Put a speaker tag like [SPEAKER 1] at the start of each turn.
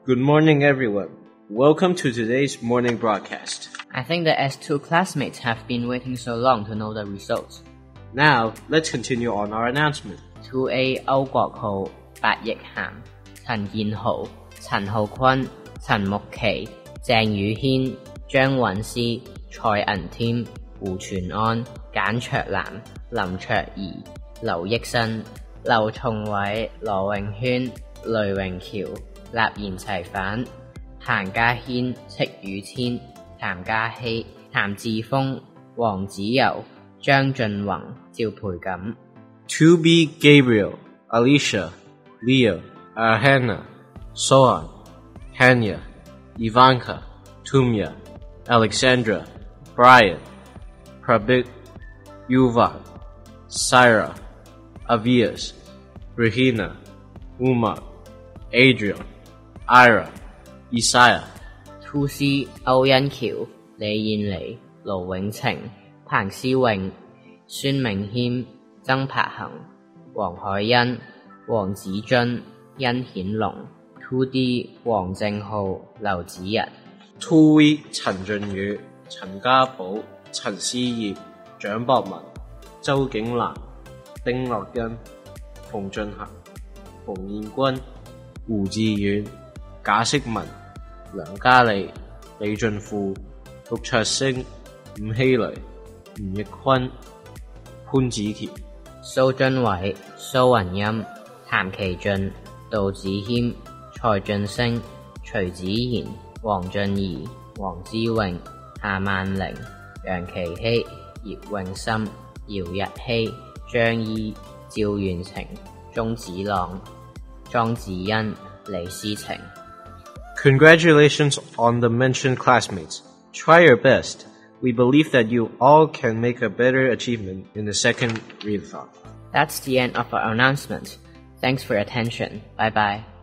[SPEAKER 1] Good morning, everyone. Welcome to today's morning broadcast.
[SPEAKER 2] I think the S2 classmates have been waiting so long to know the results.
[SPEAKER 1] Now, let's continue on our announcement.
[SPEAKER 2] 2A 歐國浩、白奕涵、陳建豪、陳浩坤、陳木琪、鄭宇軒、張韻詩、蔡銀添、胡全安、簡卓南、林卓儀、劉益新、劉松偉、羅永軒、雷榮喬、立賢齊反、彭家軒、戚宇謙、譚嘉希、譚志峰、黃子柔、張俊宏、趙培錦。
[SPEAKER 1] 2B Gabriel, Alicia, Leo, Hannah, Sohan, Hanya, Ivanka, Tumya, Alexandra, Brian, Prabit, Yuvan, Syra, Avias, Rahina, Uma, Adrian, Ira, Isaiah.
[SPEAKER 2] 2C 歐欣橋、李燕妮、盧永晴、彭思穎、孫明謙、曾柏恒、黃海欣、黃子津、殷顯龍。 2D 黃正浩、劉子日。
[SPEAKER 1] 2V 陳俊宇、陳家寶、陳思業、蔣博文、周景蘭、丁樂欣、馮俊恒、馮燕君、胡志遠、賈識文、梁嘉莉、李俊富、陸卓星、伍希雷、吳奕坤、潘子喬。
[SPEAKER 2] 蘇津偉、蘇雲音、譚其俊、杜子謙、蔡俊升、徐子賢、黃俊儀、黃之穎、夏曼玲、楊琪希、葉永森、姚日希、張依、趙元晴、鍾子朗、莊子欣、李思晴。
[SPEAKER 1] Congratulations on the mentioned classmates. Try your best. We believe that you all can make a better achievement in the second readathon.
[SPEAKER 2] That's the end of our announcement. Thanks for your attention. Bye-bye.